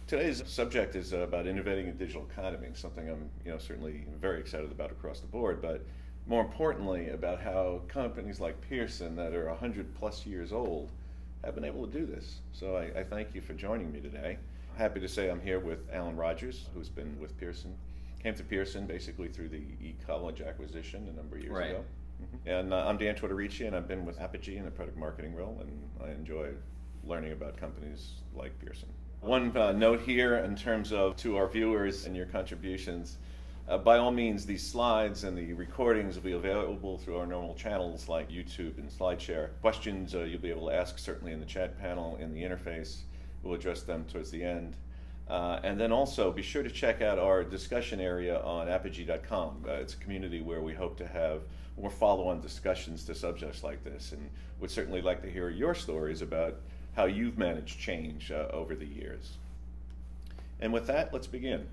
Today's subject is about innovating in digital economy, something I'm certainly very excited about across the board, but more importantly about how companies like Pearson that are 100 plus years old have been able to do this. So I thank you for joining me today. Happy to say I'm here with Allen Rodgers, who's been with Pearson. Came to Pearson basically through the eCollege acquisition a number of years ago. And I'm Dan Tortorici, and I've been with Apigee in the product marketing role, and I enjoy learning about companies like Pearson. One note here in terms of to our viewers and your contributions, by all means, these slides and the recordings will be available through our normal channels like YouTube and SlideShare. Questions you'll be able to ask certainly in the chat panel in the interface. We'll address them towards the end. And then also be sure to check out our discussion area on apigee.com. It's a community where we hope to have more follow-on discussions to subjects like this, and would certainly like to hear your stories about how you've managed change over the years. And with that, let's begin.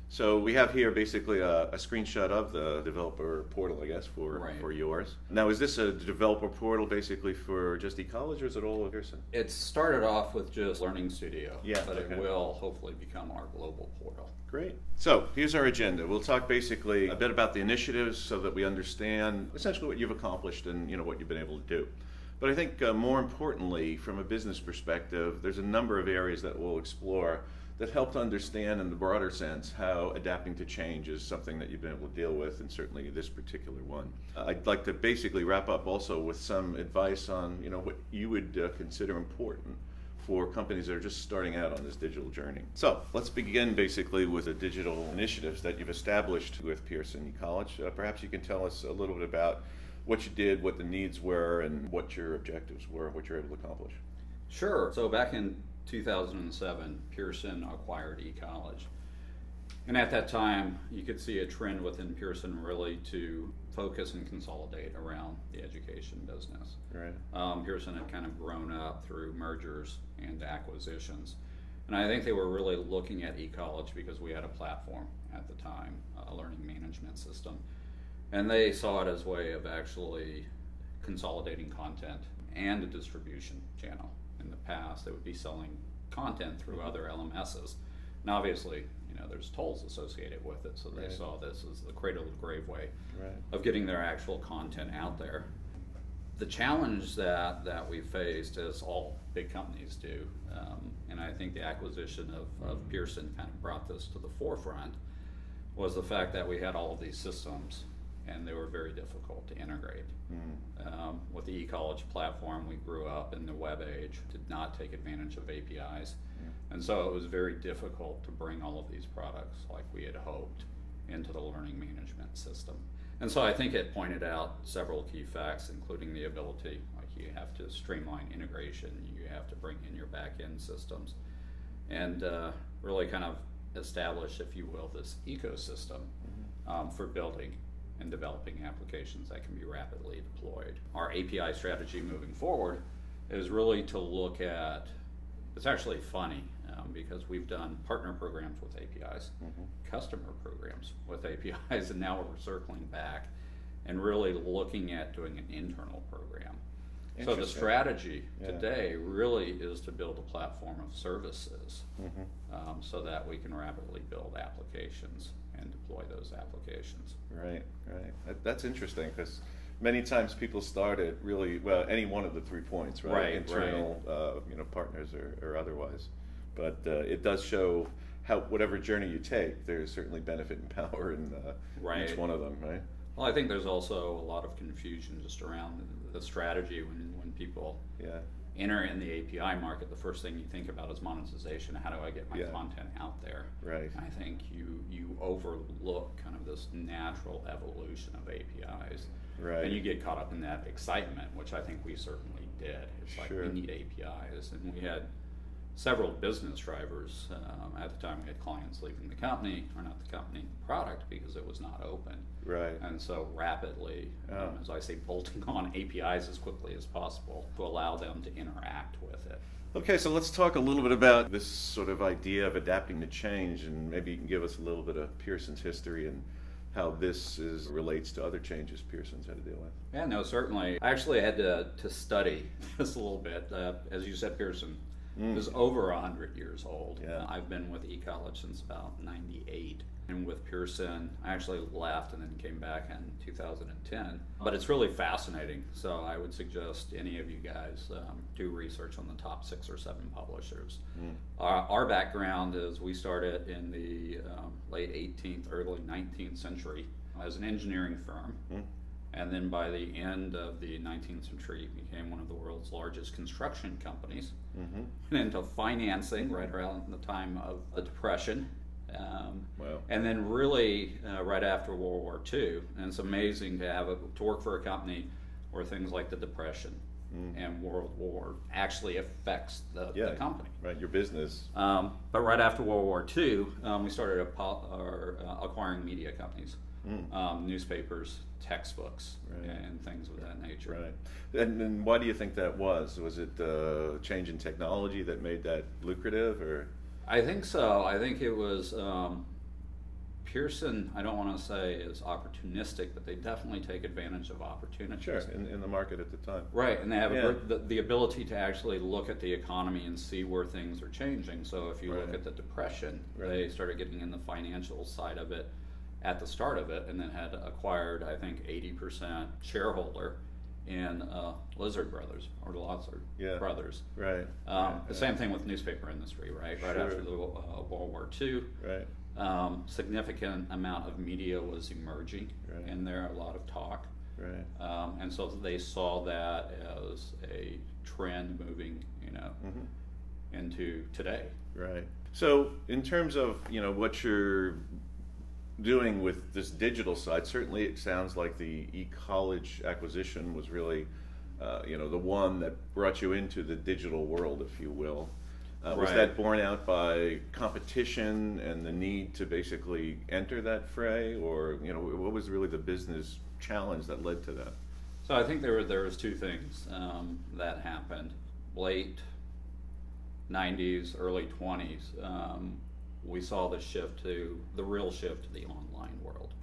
So we have here basically a screenshot of the developer portal, I guess, for yours. Now, is this a developer portal basically for just eCollege, or is it all of Pearson? It started off with just Learning Studio, but okay. It will hopefully become our global portal. Great. So here's our agenda. We'll talk basically a bit about the initiatives so that we understand essentially what you've accomplished and what you've been able to do. But I think more importantly, from a business perspective, there's a number of areas that we'll explore that help to understand in the broader sense how adapting to change is something that you've been able to deal with, and certainly this particular one. I'd like to basically wrap up also with some advice on what you would consider important for companies that are just starting out on this digital journey. So let's begin basically with the digital initiatives that you've established with Pearson eCollege. Perhaps you can tell us a little bit about what you did, what the needs were, and what your objectives were, what you're able to accomplish. Sure. So back in 2007, Pearson acquired eCollege. And at that time, you could see a trend within Pearson really to focus and consolidate around the education business. Right. Pearson had kind of grown up through mergers and acquisitions. And I think they were really looking at eCollege because we had a platform at the time, a learning management system. And they saw it as a way of actually consolidating content and a distribution channel. In the past, they would be selling content through other LMSs. And obviously, there's tolls associated with it, so they saw this as the cradle to grave way of getting their actual content out there. The challenge that we faced, as all big companies do, and I think the acquisition of Pearson kind of brought this to the forefront, was the fact that we had all of these systems and they were very difficult to integrate. With the eCollege platform, we grew up in the web age, did not take advantage of APIs, and so it was very difficult to bring all of these products like we had hoped into the learning management system. And so I think it pointed out several key facts, including the ability, like you have to streamline integration, you have to bring in your back-end systems, and really kind of establish, if you will, this ecosystem for building and developing applications that can be rapidly deployed. Our API strategy moving forward is really to look at, it's actually funny because we've done partner programs with APIs, customer programs with APIs, and now we're circling back and really looking at doing an internal program. So the strategy today really is to build a platform of services so that we can rapidly build applications and deploy those applications. Right. That's interesting because many times people start at really, any one of the 3 points, right? Internal, partners or otherwise. But it does show how whatever journey you take, there's certainly benefit and power in each one of them, right? Well, I think there's also a lot of confusion just around the strategy when people enter in the API market. The first thing you think about is monetization. How do I get my content out there? Right. And I think you overlook kind of this natural evolution of APIs. Right. And you get caught up in that excitement, which I think we certainly did. It's like we need APIs, and we had several business drivers. At the time, we had clients leaving the company, or not the company, the product, because it was not open. Right. And so rapidly, as I say, bolting on APIs as quickly as possible to allow them to interact with it. Okay, so let's talk a little bit about this sort of idea of adapting to change, and maybe you can give us a little bit of Pearson's history and how this relates to other changes Pearson's had to deal with. Yeah, no, certainly. I actually had to study this a little bit. As you said, Pearson is over 100 years old. Yeah. I've been with eCollege since about 98. And with Pearson, I actually left and then came back in 2010. But it's really fascinating. So I would suggest any of you guys do research on the top 6 or 7 publishers. Our background is we started in the late 18th, early 19th century as an engineering firm. And then by the end of the 19th century, became one of the world's largest construction companies. And into financing right around the time of the Depression. Wow. And then really right after World War II, and it's amazing to work for a company where things like the Depression and World War actually affects the company. Right, your business. But right after World War II, we started acquiring media companies, newspapers, textbooks, and things of that nature. Right. And why do you think that was? Was it a change in technology that made that lucrative, or? I think so. I think it was Pearson, I don't want to say is opportunistic, but they definitely take advantage of opportunities. Sure, in the market at the time. Right, and they have the ability to actually look at the economy and see where things are changing. So if you look at the Depression, they started getting in the financial side of it at the start of it, and then had acquired, I think, 80% shareholder in Lizard Brothers, or Lizard Brothers. Right. The same thing with newspaper industry, right? Right after the World War II. Right. Significant amount of media was emerging, and there a lot of talk. Right. And so they saw that as a trend moving, into today. Right. So in terms of, what you're doing with this digital side, certainly it sounds like the eCollege acquisition was really, the one that brought you into the digital world, if you will. Was that borne out by competition and the need to basically enter that fray, or what was really the business challenge that led to that? So I think there was 2 things that happened. Late 90s, early 20s. We saw the real shift to the online world.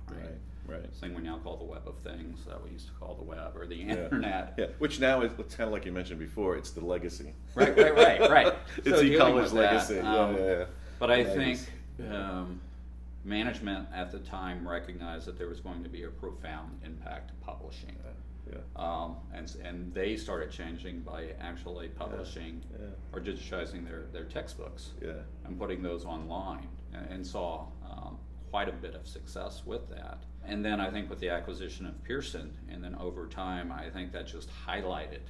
Right. This thing we now call the Web of Things, that we used to call the web or the internet. Yeah, which now is, it's kind of like you mentioned before, it's the legacy. Right. It's so eCollege legacy. But I think management at the time recognized that there was going to be a profound impact to publishing. And they started changing by actually publishing or digitizing their textbooks and putting those online, and saw quite a bit of success with that. And then I think with the acquisition of Pearson, and then over time, I think that just highlighted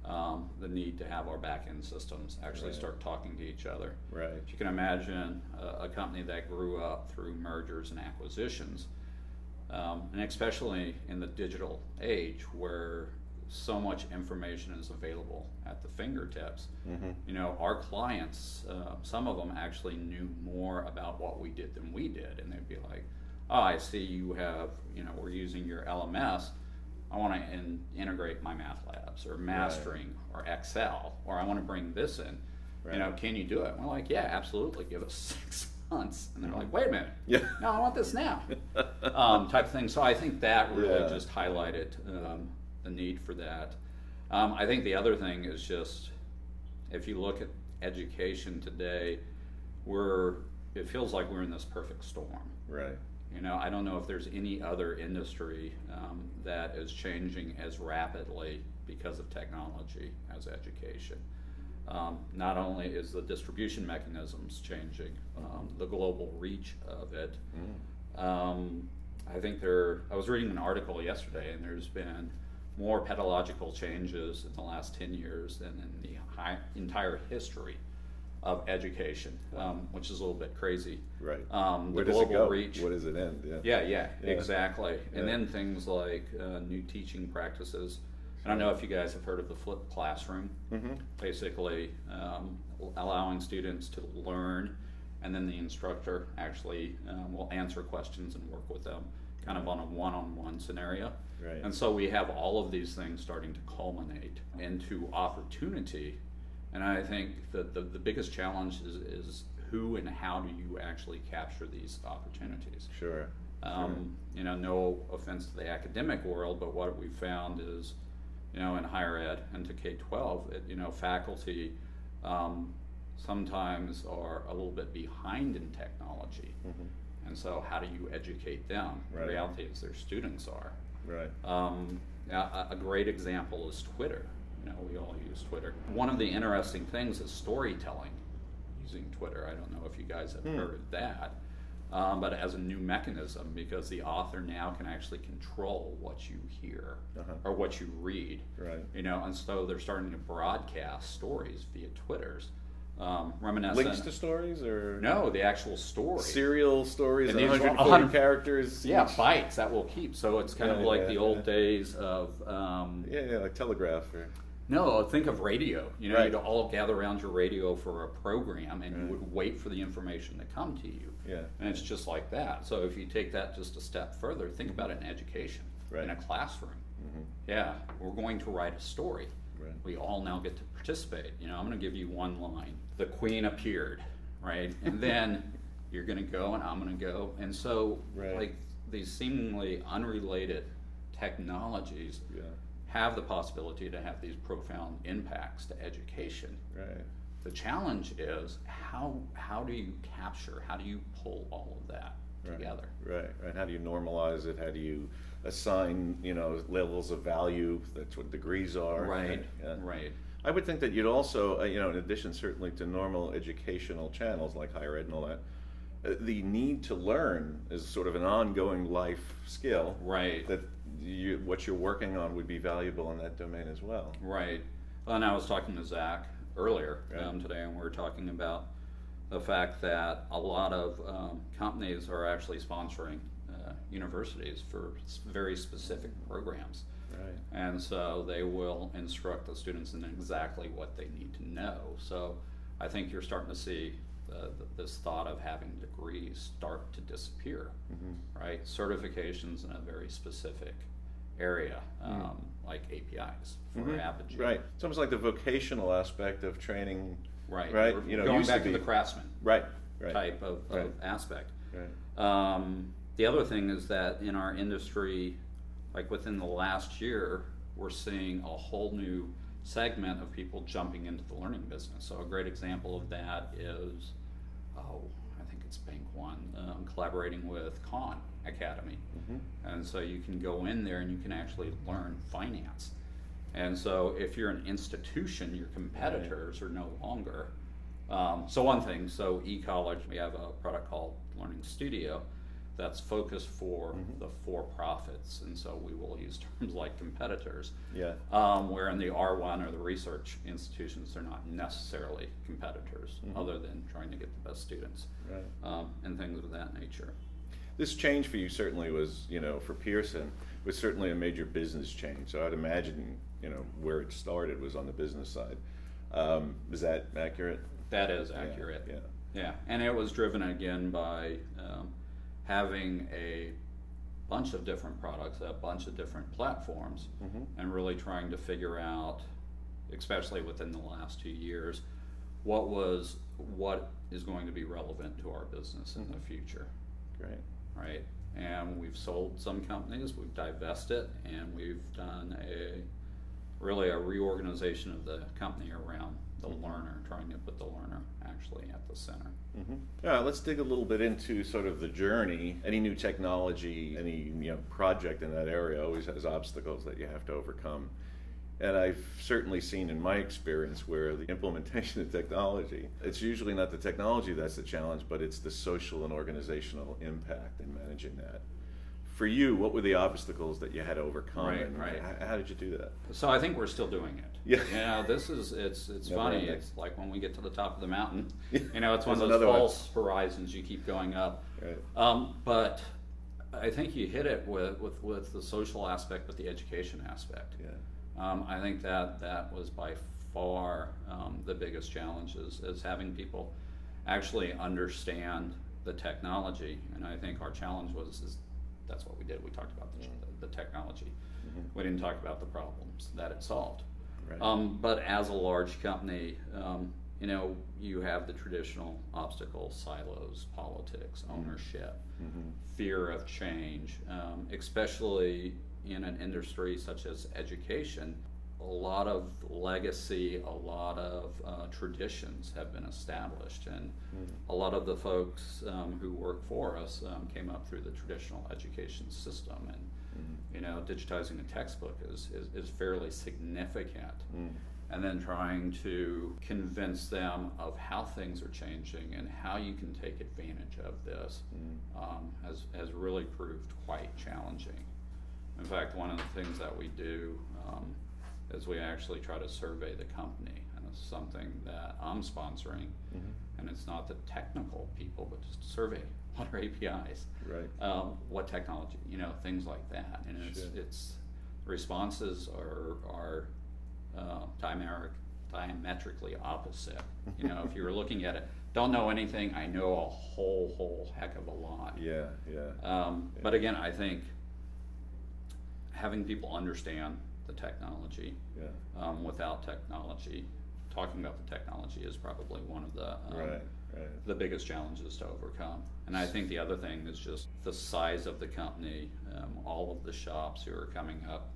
the need to have our back-end systems actually start talking to each other. Right. If you can imagine a company that grew up through mergers and acquisitions, and especially in the digital age where so much information is available at the fingertips. Our clients, some of them actually knew more about what we did than we did, and they'd be like, oh, I see you have, we're using your LMS. I want to integrate my math labs or mastering or Excel, or I want to bring this in. Can you do it? And we're like, yeah, absolutely. Give us 6 months. And they're like, wait a minute. No, I want this now. Type of thing. So I think that really just highlighted the need for that. I think the other thing is just, if you look at education today, it feels like we're in this perfect storm. Right. I don't know if there's any other industry that is changing as rapidly because of technology as education. Not only is the distribution mechanisms changing, the global reach of it. I think I was reading an article yesterday, and there's been more pedagogical changes in the last 10 years than in the entire history of education, which is a little bit crazy. Right. Where does it go? Reach. Where does it end? Yeah, exactly. And then things like new teaching practices. I don't know if you guys have heard of the flipped classroom. Basically, allowing students to learn, and then the instructor actually will answer questions and work with them, kind of on a one-on-one scenario. Right. And so we have all of these things starting to culminate into opportunity. And I think that the biggest challenge is who and how do you actually capture these opportunities? Sure. No offense to the academic world, but what we found is, in higher ed and to K-12, faculty sometimes are a little bit behind in technology. And so how do you educate them? Right. The reality is their students are. Right. A great example is Twitter. You know, we all use Twitter. One of the interesting things is storytelling using Twitter. I don't know if you guys have heard of that, but as a new mechanism, because the author now can actually control what you hear or what you read. Right. You know, and so they're starting to broadcast stories via Twitters. Reminiscent. Links to stories, or no, the actual story. Serial stories, And these 140 characters. Yeah, each. bytes that will keep. So it's kind of like the old days of. Like telegraph. Or... No, think of radio. You know, Right. you'd all gather around your radio for a program, and you would wait for the information to come to you. Yeah. And it's just like that. So if you take that just a step further, think about it in education, Right. in a classroom. Yeah, we're going to write a story. Right. We all now get to participate. You know, I'm going to give you one line. The queen appeared, right? And then you're going to go and I'm going to go. And so, like, these seemingly unrelated technologies have the possibility to have these profound impacts to education. Right. The challenge is how do you capture, how do you pull all of that together? Right. Right. How do you normalize it? How do you assign, levels of value? That's what degrees are. Right. Yeah. Right. I would think that you'd also, in addition certainly to normal educational channels like higher ed and all that, the need to learn is sort of an ongoing life skill. Right. That what you're working on would be valuable in that domain as well. Right. Well, and I was talking to Zach earlier today, and we were talking about the fact that a lot of companies are actually sponsoring universities for very specific programs. Right. And so they will instruct the students in exactly what they need to know. So I think you're starting to see this thought of having degrees start to disappear, right? Certifications in a very specific area, like APIs for Apigee. Right. It's almost like the vocational aspect of training. Right. Right. We're going back to the craftsman right. type of aspect. Right. The other thing is that in our industry, like within the last year, we're seeing a whole new segment of people jumping into the learning business. So a great example of that is, I think it's Bank One, collaborating with Khan Academy. And so you can go in there and you can actually learn finance. And so if you're an institution, your competitors are no longer. So one thing, so eCollege, we have a product called Learning Studio that's focused for the for-profits, and so we will use terms like competitors. Yeah. Where in the R1 or the research institutions, they're not necessarily competitors, other than trying to get the best students, and things of that nature. This change for you certainly was, for Pearson, was certainly a major business change. So I'd imagine, where it started was on the business side. Is that accurate? That is accurate. Yeah. And it was driven again by having a bunch of different products, a bunch of different platforms, and really trying to figure out, especially within the last 2 years, what is going to be relevant to our business in the future. Great. Right? And we've sold some companies, we've divested, and we've done a reorganization of the company around the learner, trying to put the learner actually at the center. Yeah, let's dig a little bit into sort of the journey. Any new technology, any project in that area always has obstacles that you have to overcome. And I've certainly seen in my experience where the implementation of technology, it's usually not the technology that's the challenge, but it's the social and organizational impact in managing that. For you, what were the obstacles that you had to overcome? Right. How did you do that? So I think we're still doing it. Yeah. It's funny. It's like when we get to the top of the mountain, it's one of There's those false horizons. You keep going up. Right. But I think you hit it with the social aspect, with the education aspect. Yeah. I think that was by far the biggest challenge is having people actually understand the technology. And I think our challenge is that's what we did. We talked about the technology. We didn't talk about the problems that it solved. Right. But as a large company, you have the traditional obstacles, silos, politics, ownership, fear of change, especially in an industry such as education. a lot of legacy, a lot of traditions have been established, and a lot of the folks who work for us came up through the traditional education system, and you know, digitizing a textbook is fairly significant. And then trying to convince them of how things are changing and how you can take advantage of this has really proved quite challenging. In fact, one of the things that we do is we actually try to survey the company, and it's something that I'm sponsoring, and it's not the technical people, but just survey what are APIs, Right. What technology, you know, things like that, and it's responses are diametrically opposite. You know, if you were looking at it, don't know anything, I know a whole heck of a lot. Yeah. But again, I think having people understand the technology, without technology, talking about the technology is probably one of the the biggest challenges to overcome. And I think the other thing is just the size of the company, all of the shops who are coming up,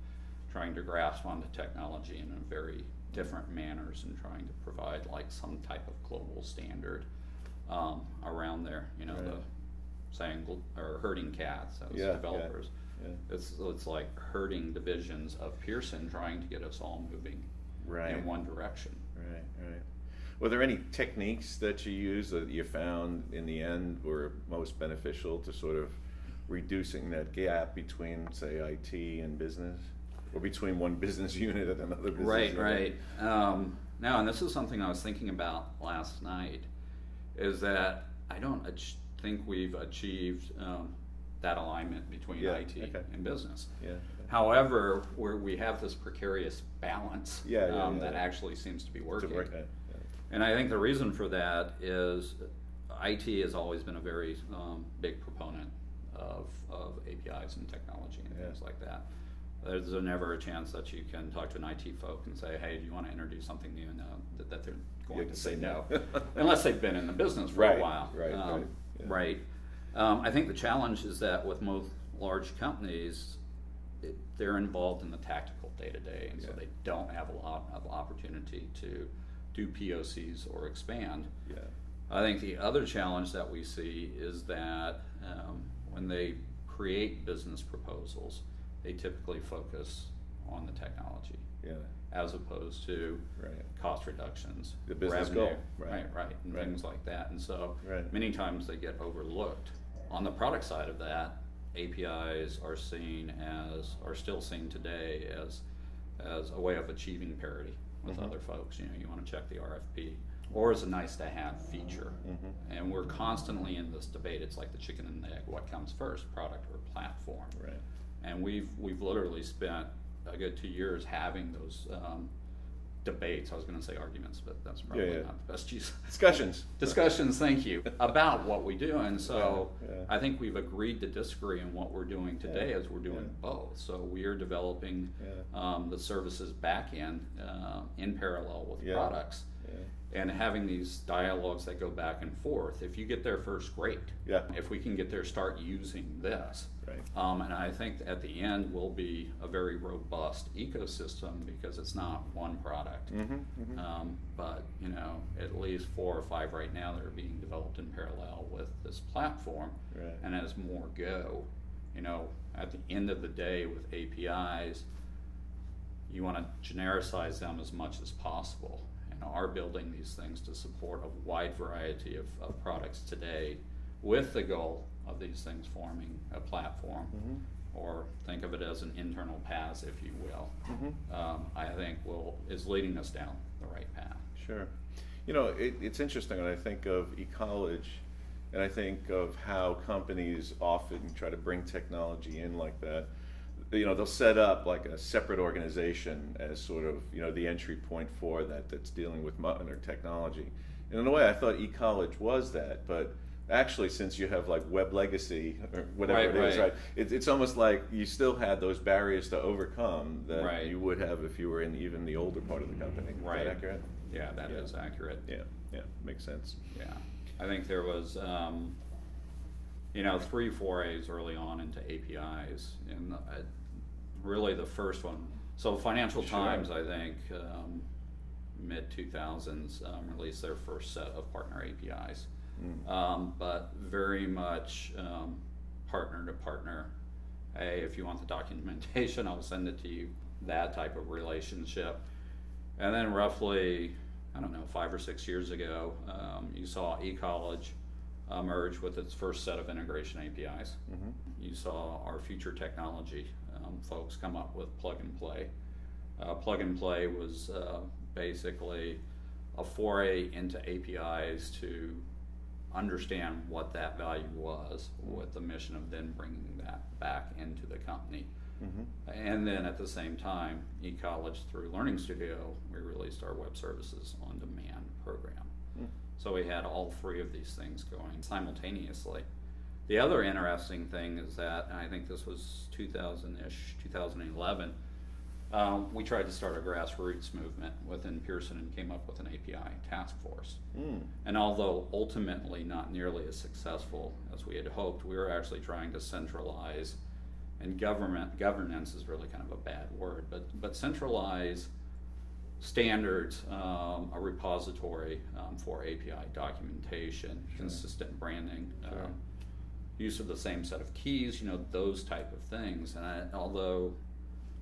trying to grasp onto technology in a very different manners and trying to provide like some type of global standard around there. You know, the saying or herding cats as developers. It's like herding divisions of Pearson trying to get us all moving in one direction. Right. Were there any techniques that you used that you found in the end were most beneficial to sort of reducing that gap between, say, IT and business, or between one business unit and another business unit? Right. Now, and this is something I was thinking about last night, is that I don't think we've achieved that alignment between IT and business. However, we have this precarious balance that actually seems to be working. And I think the reason for that is IT has always been a very big proponent of APIs and technology and things like that. There's never a chance that you can talk to an IT folk and say, hey, do you want to introduce something new? No, that they're going to say no, unless they've been in the business for a while. Right. I think the challenge is that with most large companies, they're involved in the tactical day-to-day, and so they don't have a lot of opportunity to do POCs or expand. I think the other challenge that we see is that when they create business proposals, they typically focus on the technology as opposed to cost reductions, the business revenue, goal, and things like that. And so many times they get overlooked. On the product side of that, APIs are still seen today as a way of achieving parity with other folks. You know, you want to check the RFP, or as a nice to have feature. And we're constantly in this debate. It's like the chicken and the egg. What comes first, product or platform? And we've literally spent a good 2 years having those debates. I was going to say arguments, but that's probably not the best use. Discussions, thank you, about what we do. And so I think we've agreed to disagree in what we're doing today as we're doing both. So we are developing the services back end in parallel with products. And having these dialogues that go back and forth. If you get there first, great. If we can get there, start using this. And I think at the end will be a very robust ecosystem because it's not one product. But you know, at least 4 or 5 right now that are being developed in parallel with this platform. And as more go, you know, at the end of the day with APIs, you want to genericize them as much as possible. Are building these things to support a wide variety of products today with the goal of these things forming a platform, or think of it as an internal path, if you will. I think is leading us down the right path. Sure. You know, it's interesting when I think of eCollege, and I think of how companies often try to bring technology in like that. You know, they'll set up like a separate organization as sort of, you know, the entry point for that's dealing with modern technology. And in a way, I thought eCollege was that, but actually, since you have like web legacy or whatever it is, it's almost like you still had those barriers to overcome that you would have if you were in even the older part of the company. Is that accurate? Yeah, that is accurate. Yeah, makes sense. Yeah, I think there was, you know, 3 forays early on into APIs, and really the first one So Financial Sure. Times, I think, mid-2000s, released their first set of partner APIs. But very much partner to partner. Hey, if you want the documentation, I'll send it to you, that type of relationship. And then roughly, I don't know, 5 or 6 years ago, you saw eCollege merge with its first set of integration APIs. You saw our future technology folks come up with plug and play. Plug and play was basically a foray into APIs to understand what that value was, with the mission of then bringing that back into the company. And then at the same time, eCollege through Learning Studio, we released our web services on demand program. So we had all three of these things going simultaneously. The other interesting thing is that, and I think this was 2000-ish, 2011, we tried to start a grassroots movement within Pearson and came up with an API task force. And although ultimately not nearly as successful as we had hoped, we were actually trying to centralize, and governance is really kind of a bad word, but centralize standards, a repository for API documentation, consistent branding, use of the same set of keys, those type of things. And although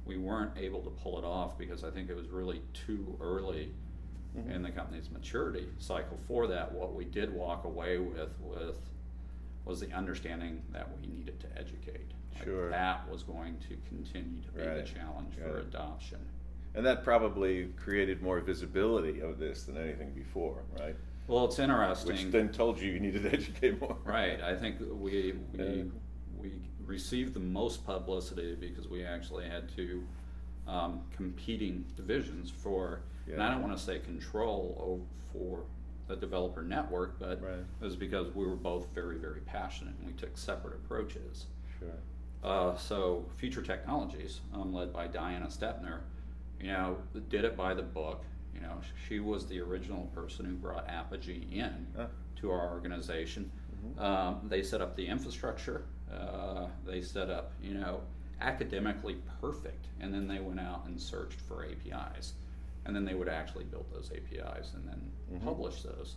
we weren't able to pull it off because I think it was really too early in the company's maturity cycle for that, what we did walk away with was the understanding that we needed to educate. That was going to continue to be the challenge for adoption. And that probably created more visibility of this than anything before, right? Well, it's interesting. Which then told you needed to educate more. Right. I think we received the most publicity because we actually had two competing divisions for, and I don't want to say control for the developer network, but it was because we were both very, very passionate and we took separate approaches. So Future Technologies, led by Diana Stepner, did it by the book. She was the original person who brought Apigee in to our organization. They set up the infrastructure. They set up, academically perfect, and then they went out and searched for APIs, and then they would actually build those APIs and then publish those.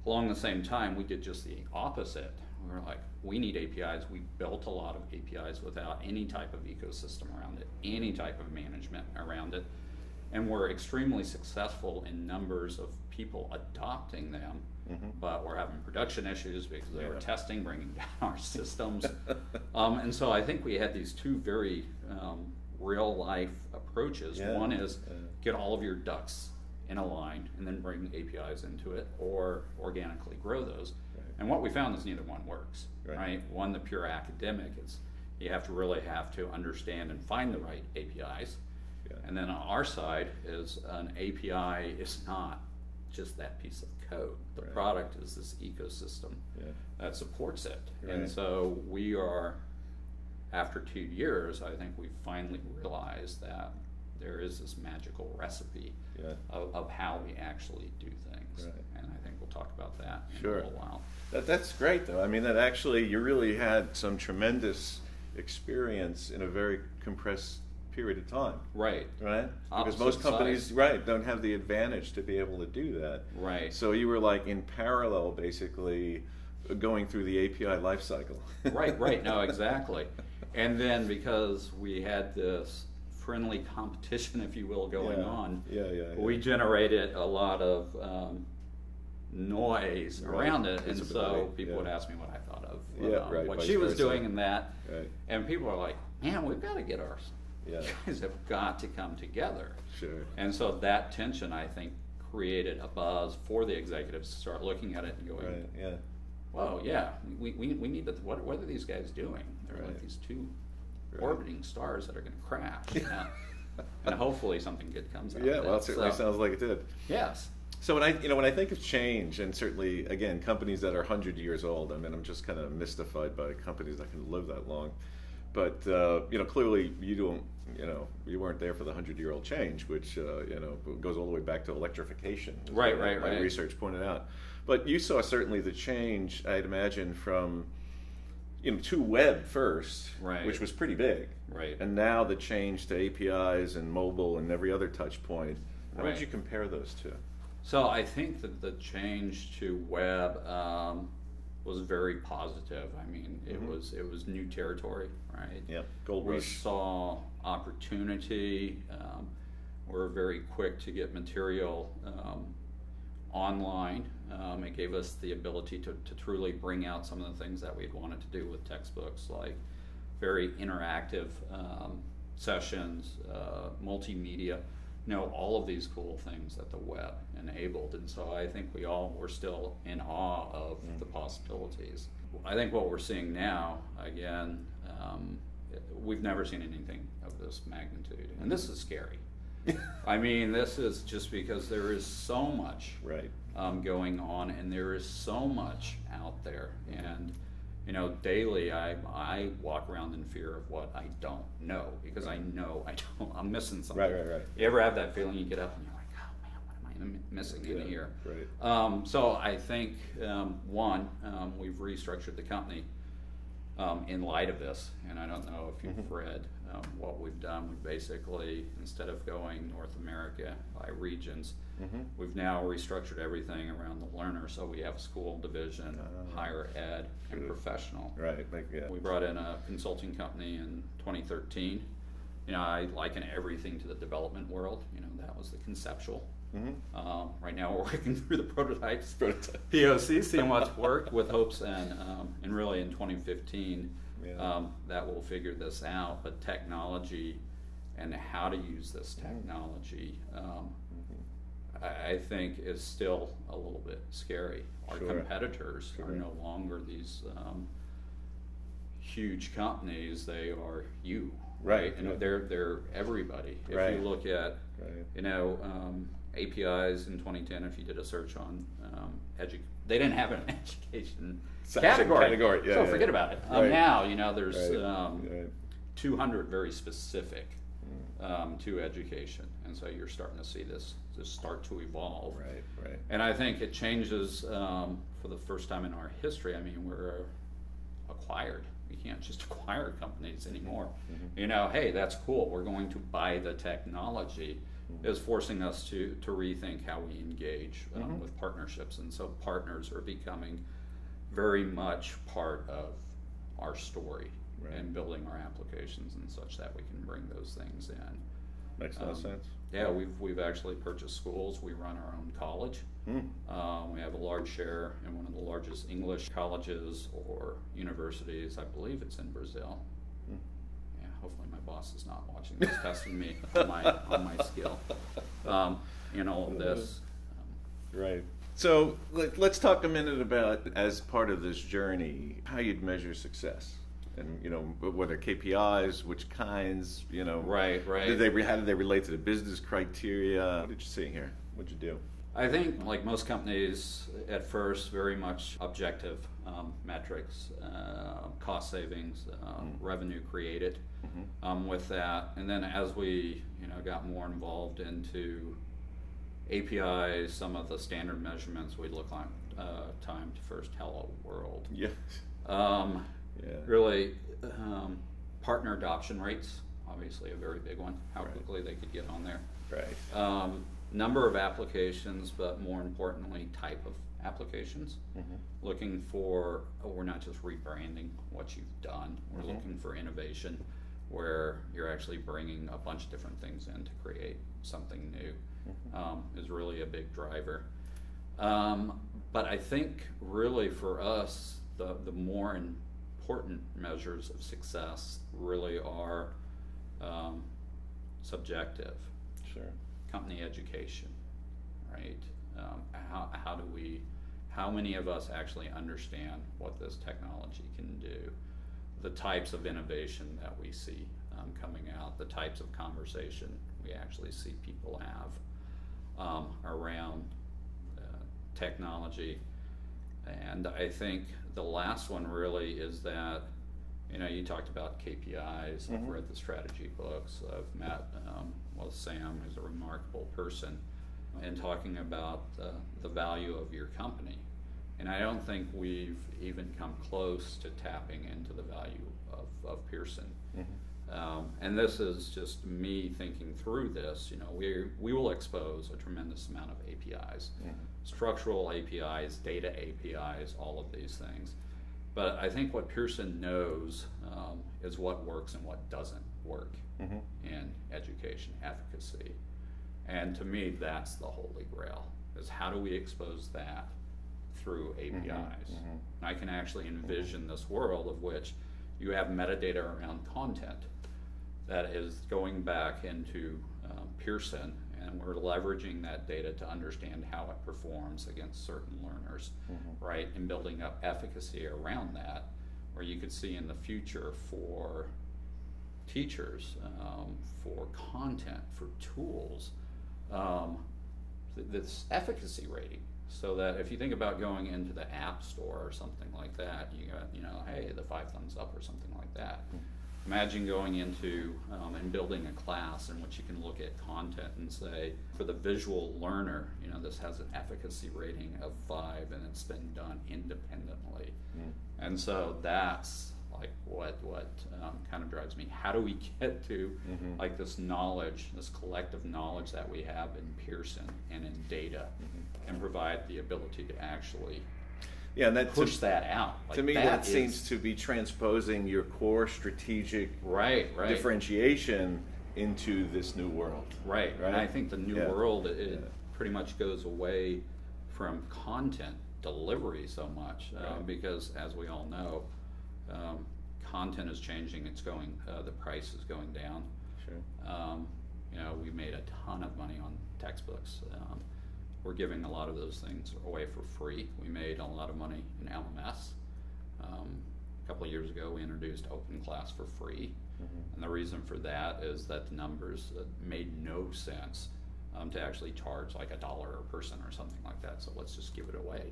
Along the same time, we did just the opposite. We were like, we need APIs. We built a lot of APIs without any type of ecosystem around it, any type of management around it, and we're extremely successful in numbers of people adopting them, but we're having production issues because they were testing, bringing down our systems. And so I think we had these two very real life approaches. One is get all of your ducks in a line and then bring APIs into it, or organically grow those. And what we found is neither one works, right? One, the pure academic, is you have to really have to understand and find the right APIs. And then on our side is an API is not just that piece of code. The product is this ecosystem that supports it. And so we are, after 2 years, I think we finally realized that there is this magical recipe of how we actually do things. And I think we'll talk about that in a little while. That's great, though. I mean, that actually you really had some tremendous experience in a very compressed period of time. Right? Because most companies, don't have the advantage to be able to do that. So you were like in parallel, basically, going through the API lifecycle. No, exactly. And then because we had this friendly competition, if you will, going on, we generated a lot of noise around it, and so people would ask me what I thought of what she was doing in that, and people are like, man, we've got to get ours. You guys have got to come together. And so that tension, I think, created a buzz for the executives to start looking at it and going, well, we need to, what are these guys doing? They're like these two orbiting stars that are going to crash. And hopefully something good comes out of it. Well, it certainly sounds like it did. Yes. So when I think of change, and certainly, again, companies that are 100 years old, I mean, I'm just kind of mystified by companies that can live that long. But clearly you weren't there for the 100-year-old change, which goes all the way back to electrification. Right. My research pointed out. But you saw certainly the change, I'd imagine, from to web first, Right. which was pretty big. Right. And now the change to APIs and mobile and every other touch point. How would Right. you compare those two? So I think that the change to web was very positive. I mean, it was new territory, right? Yeah, gold We rush. saw opportunity. We're very quick to get material online. It gave us the ability to truly bring out some of the things that we'd wanted to do with textbooks, like very interactive sessions, multimedia, all of these cool things that the web enabled. And so I think we all were still in awe of the possibilities. I think what we're seeing now, again, we've never seen anything of this magnitude. And this is scary. I mean, this is just because there is so much Right. going on, and there is so much out there. And daily I walk around in fear of what I don't know, because I know I'm missing something. Right. You ever have that feeling? You get up and you're like, oh man, what am I missing in here? Right. So I think we've restructured the company in light of this, and I don't know if you've read what we've done. We basically, instead of going North America by regions, we've now restructured everything around the learner. So we have a school division, higher ed, and professional. Right. We brought in a consulting company in 2013. I liken everything to the development world. That was the conceptual. Right now we're working through the prototypes, POC, seeing what's worked with hopes, and really in 2015 that we'll figure this out. But technology and how to use this technology, I think is still a little bit scary. Our competitors are no longer these huge companies; they are you, right? And they're everybody. If you look at APIs in 2010, if you did a search on they didn't have an education category. So forget about it. Now, there's 200 very specific to education, and so you're starting to see this start to evolve. Right. And I think it changes for the first time in our history. I mean, we're acquired. We can't just acquire companies anymore. Hey, that's cool. We're going to buy the technology. Is forcing us to rethink how we engage with partnerships, and so partners are becoming very much part of our story and building our applications and such that we can bring those things in. Makes a lot of sense. Yeah, we've actually purchased schools. We run our own college. We have a large share in one of the largest English colleges or universities. I believe it's in Brazil. Hopefully my boss is not watching this, testing me on my skill in all of this. Right. So let's talk a minute about, as part of this journey, how you'd measure success, and whether KPIs, which kinds, Right. How did they relate to the business criteria? What did you see here? What'd you do? I think, like most companies, at first, very much objective metrics, cost savings, revenue created with that. And then as we got more involved into APIs, some of the standard measurements, we'd look like time to first hello world. Yeah. Really, partner adoption rates, obviously a very big one, how quickly they could get on there. Right. Number of applications, but more importantly, type of applications. Looking for, we're not just rebranding what you've done, we're looking for innovation where you're actually bringing a bunch of different things in to create something new, is really a big driver. But I think really for us, the more important measures of success really are subjective. Sure. Company education, right? How many of us actually understand what this technology can do? The types of innovation that we see coming out, the types of conversation we actually see people have around technology. And I think the last one really is that, you talked about KPIs. I've read the strategy books. I've met with Sam, who's a remarkable person, and talking about the value of your company. And I don't think we've even come close to tapping into the value of Pearson. And this is just me thinking through this. You know, we will expose a tremendous amount of APIs, structural APIs, data APIs, all of these things. But I think what Pearson knows is what works and what doesn't work in education efficacy. And to me, that's the holy grail, is how do we expose that through APIs? And I can actually envision this world of which you have metadata around content that is going back into Pearson, and we're leveraging that data to understand how it performs against certain learners, right? And building up efficacy around that, where you could see in the future for teachers, for content, for tools, this efficacy rating. So that if you think about going into the App Store or something like that, you got, you know, hey, the 5 thumbs up or something like that. Imagine going into and building a class in which you can look at content and say, for the visual learner, you know, this has an efficacy rating of 5 and it's been done independently. And so that's like what kind of drives me. How do we get to like this knowledge, this collective knowledge that we have in Pearson and in data, and provide the ability to actually and that push that out. Like to me, that seems to be transposing your core strategic differentiation into this new world. Right. And I think the new world, it pretty much goes away from content delivery so much, because as we all know, content is changing. It's going, the price is going down. You know, we made a ton of money on textbooks. We're giving a lot of those things away for free. We made a lot of money in LMS. A couple of years ago, we introduced Open Class for free. And the reason for that is that the numbers made no sense to actually charge like $1 a person or something like that. So let's just give it away.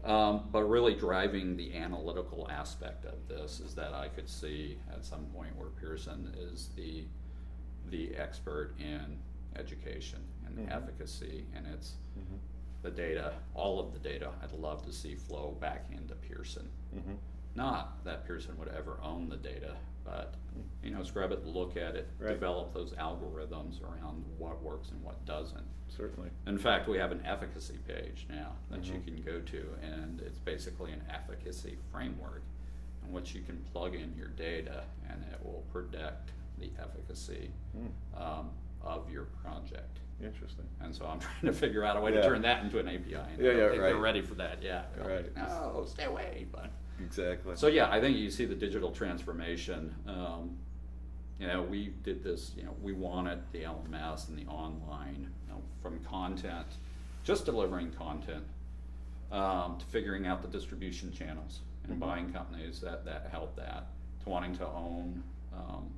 But really driving the analytical aspect of this is that I could see at some point where Pearson is the expert in education and efficacy, and it's the data, all of the data I'd love to see flow back into Pearson. Not that Pearson would ever own the data, but you know, scrub it, look at it, develop those algorithms around what works and what doesn't. Certainly. In fact, we have an efficacy page now that you can go to, and it's basically an efficacy framework in which you can plug in your data, and it will predict the efficacy of your project. Interesting. And so I'm trying to figure out a way to turn that into an API. And I don't think they're ready for that yet. Right. No, stay away. But exactly. So yeah, I think you see the digital transformation. You know, we did this. You know, we wanted the LMS and the online, you know, from content, just delivering content, to figuring out the distribution channels and buying companies that help that, to wanting to own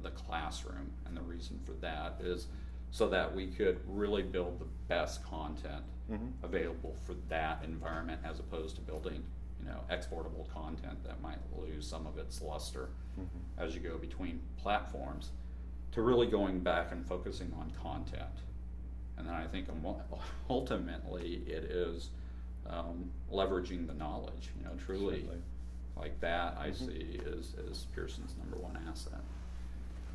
the classroom. And the reason for that is so that we could really build the best content available for that environment, as opposed to building, you know, exportable content that might lose some of its luster as you go between platforms, to really going back and focusing on content. And then I think ultimately it is leveraging the knowledge, you know, truly. Certainly. Like that I see is Pearson's #1 asset.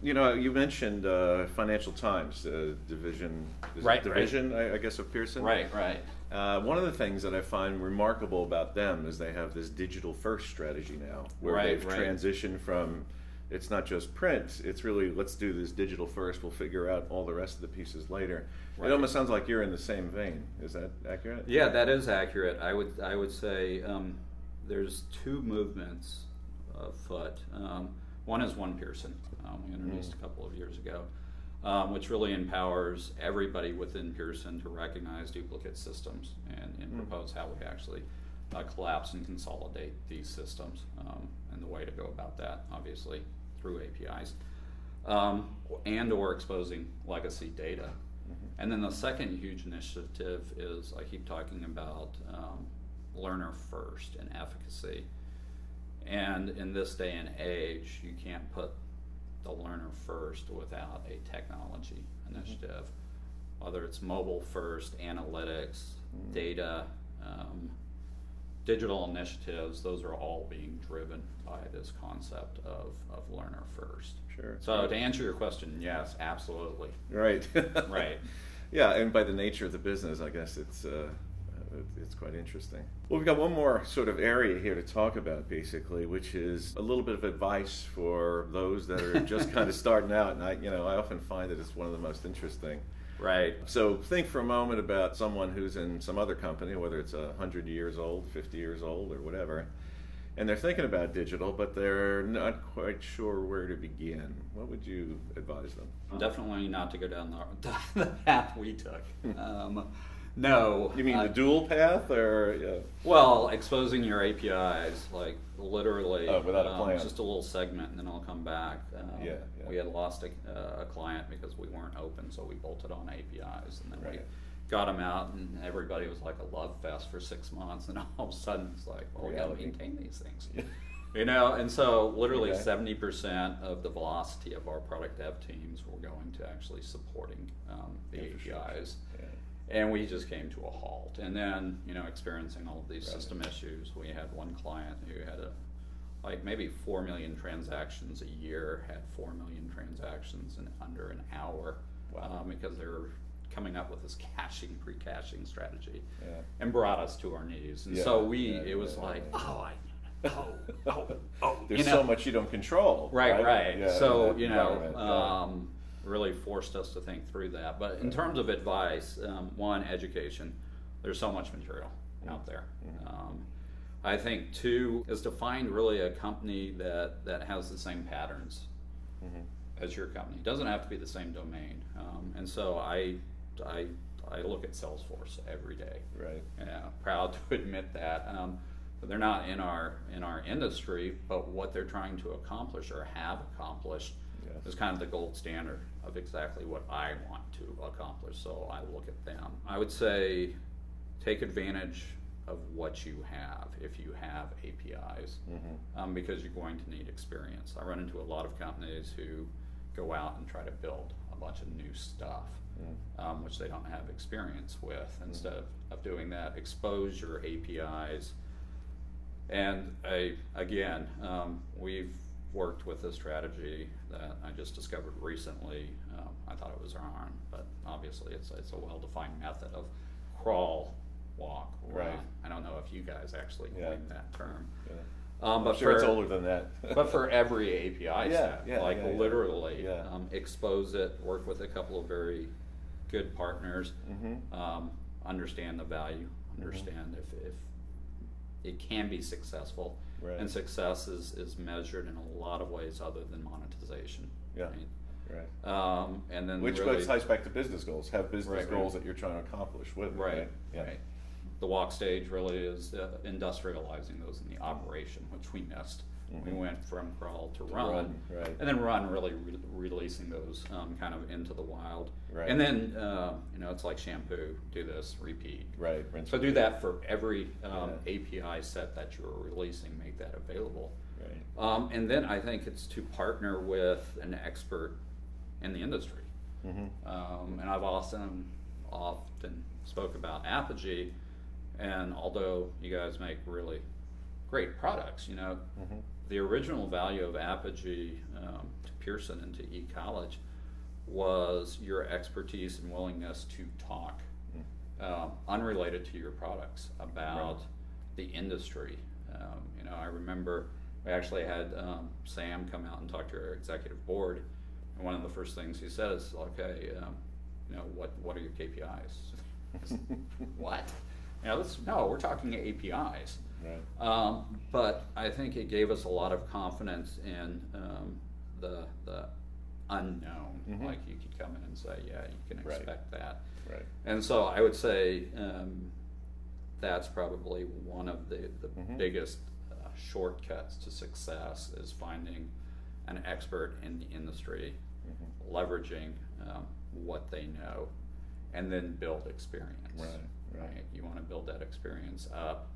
You know, you mentioned Financial Times, division, I guess, of Pearson. Right. One of the things that I find remarkable about them is they have this digital-first strategy now, where they've transitioned from, it's not just print, it's really, let's do this digital first, we'll figure out all the rest of the pieces later. It almost sounds like you're in the same vein. Is that accurate? Yeah, that is accurate. I would say there's 2 movements afoot. One is One Pearson, we introduced a couple of years ago, which really empowers everybody within Pearson to recognize duplicate systems and propose how we actually collapse and consolidate these systems. And the way to go about that, obviously, through APIs, and or exposing legacy data. And then the second huge initiative is, I keep talking about learner first and efficacy. And in this day and age, you can't put the learner first without a technology initiative, whether it's mobile first, analytics, data, digital initiatives, those are all being driven by this concept of learner first. Sure. So to answer your question, yes, absolutely. Right. Right. Yeah, and by the nature of the business, I guess it's quite interesting. Well, we've got one more sort of area here to talk about, basically, which is a little bit of advice for those that are just kind of starting out. And I often find that it's one of the most interesting. Right. So think for a moment about someone who's in some other company, whether it's 100 years old, 50 years old, or whatever, and they're thinking about digital, but they're not quite sure where to begin. What would you advise them? Definitely not to go down the path we took. No. You mean the dual path, or? Yeah. Well, exposing your APIs, like literally, without a plan. just a little segment, and then I'll come back. Yeah. We had lost a client because we weren't open, so we bolted on APIs, and then we Right. got them out, and everybody was like a love fest for 6 months, and all of a sudden it's like, well, we got to Reality. maintain these things. Yeah. And so literally Okay. 70% of the velocity of our product dev teams were going to actually supporting the Infrastructure. APIs. Yeah. And we just came to a halt. And then, experiencing all of these system issues. We had one client who had maybe 4 million transactions a year, had 4 million transactions in under an hour. Wow. Because they were coming up with this pre-caching strategy, Yeah. and brought us to our knees. And Yeah, so yeah, it was yeah, like, yeah. oh. There's so much you don't control. Right. Yeah, So, in that environment, really forced us to think through that. But in terms of advice, one, education. There's so much material out there. Mm-hmm. I think two is to find really a company that has the same patterns as your company. It doesn't have to be the same domain. And so I look at Salesforce every day. Right. Yeah, proud to admit that. They're not in our industry, but what they're trying to accomplish or have accomplished is kind of the gold standard of exactly what I want to accomplish. So I look at them. I would say take advantage of what you have if you have APIs, because you're going to need experience. I run into a lot of companies who go out and try to build a bunch of new stuff, which they don't have experience with. Instead of doing that, expose your APIs. And we've worked with a strategy that I just discovered recently. I thought it was wrong, but obviously it's a well-defined method of crawl, walk, run. Right. I don't know if you guys actually coined that term. Yeah. But sure, it's older than that. but for every API set, literally expose it, work with a couple of very good partners, understand the value, understand if it can be successful. Right. And success is measured in a lot of ways other than monetization. Yeah. Right. And then Which really, ties back to business goals. Have business Right. goals that you're trying to accomplish with it. Right. Yeah. Right. The walk stage really is industrializing those in the operation, which we missed. We went from crawl to run, right. and then run really releasing those kind of into the wild. Right. And then it's like shampoo. Do this, repeat. Right. Rinse, So do repeat. that for every API set that you're releasing. Make that available. Right. And then I think it's to partner with an expert in the industry. And I've often spoke about Apigee, and although you guys make really great products, the original value of Apigee to Pearson and to eCollege was your expertise and willingness to talk, unrelated to your products, about the industry. I remember we actually had Sam come out and talk to our executive board, and one of the first things he said is, "Okay, what are your KPIs?" What? No, we're talking APIs. Right. But I think it gave us a lot of confidence in the unknown. Like you could come in and say, yeah, you can expect that. Right. And so I would say that's probably one of the biggest shortcuts to success is finding an expert in the industry, leveraging what they know, and then build experience. Right. You want to build that experience up,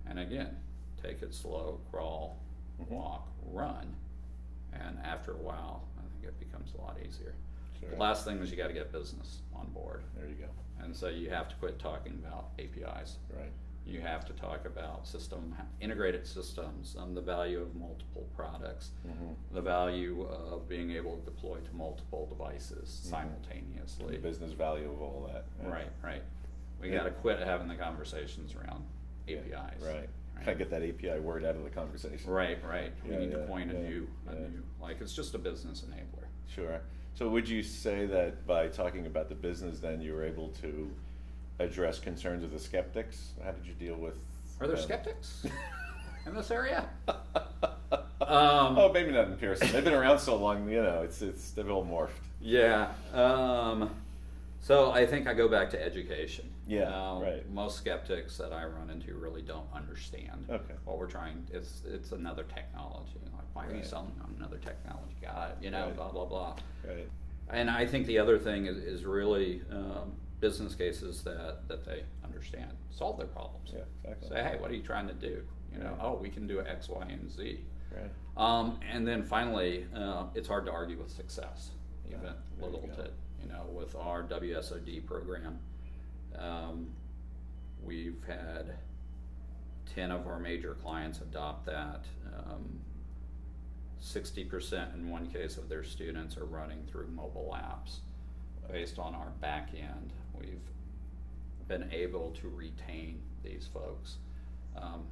and again, take it slow, crawl, walk, run, and after a while, I think it becomes a lot easier. Sure. The last thing is you got to get business on board. There you go. And so you have to quit talking about APIs. Right. You have to talk about integrated systems, the value of multiple products, the value of being able to deploy to multiple devices simultaneously. The business value of all that. Yeah. Right. We got to quit having the conversations around APIs. Right. Kind of get that API word out of the conversation. Right. We need to point a new, like it's just a business enabler. Sure. So would you say that by talking about the business, then you were able to address concerns of the skeptics? How did you deal with? Are there skeptics in this area? Oh, maybe not in Pearson. They've been around so long, they've all morphed. Yeah. So I think I go back to education. Yeah, right. Most skeptics that I run into really don't understand what we're trying. It's another technology. Like, why are you selling on another technology? God, blah blah blah. Right. And I think the other thing is really business cases that they understand, solve their problems. Yeah, exactly. Say, hey, what are you trying to do? Oh, we can do X, Y, and Z. Right. And then finally, it's hard to argue with success, even a little bit. With our WSOD program, we've had 10 of our major clients adopt that. 60% in one case of their students are running through mobile apps. Based on our back end, we've been able to retain these folks,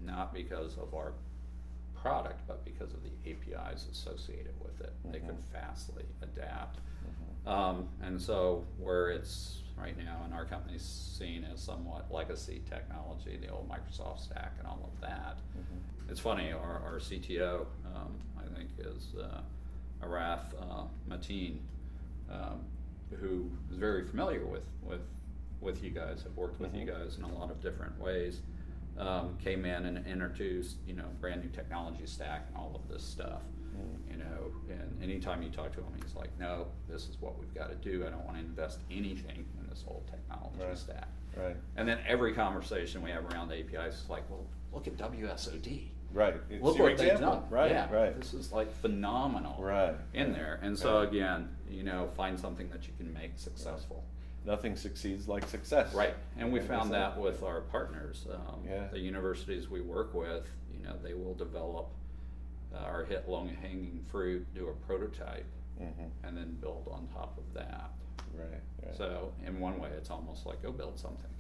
not because of our product, but because of the APIs associated with it. They can fastly adapt. And so where it's right now in our company's seen as somewhat legacy technology, the old Microsoft stack and all of that. It's funny, our CTO, I think, is Araf Mateen, who is very familiar with you guys, have worked with you guys in a lot of different ways, came in and introduced, brand new technology stack and all of this stuff. And anytime you talk to him, he's like, no, this is what we've got to do. I don't want to invest anything in this whole technology stack. Right. And then every conversation we have around APIs is like, well, look at WSOD. Right. Look what they've done. Right. Yeah. Right. This is like phenomenal. Right. In there. And so again, find something that you can make successful. Nothing succeeds like success. Right. And we found that with our partners. The universities we work with, they will develop or hit low-hanging fruit, do a prototype, and then build on top of that. Right. So in one way, it's almost like go build something,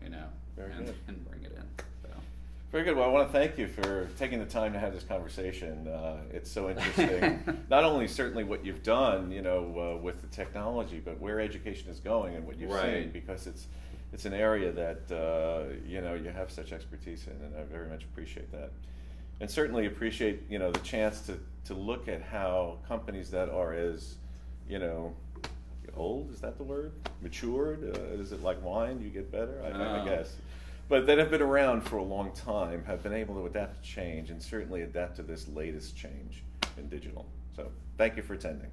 and bring it in. So. Very good. Well, I want to thank you for taking the time to have this conversation. It's so interesting. Not only certainly what you've done, with the technology, but where education is going and what you've seen, because it's an area that you have such expertise in, and I very much appreciate that. And certainly appreciate, the chance to look at how companies that are as, old, is that the word? Matured? Is it like wine? You get better? I guess. But that have been around for a long time, have been able to adapt to change, and certainly adapt to this latest change in digital. So thank you for attending.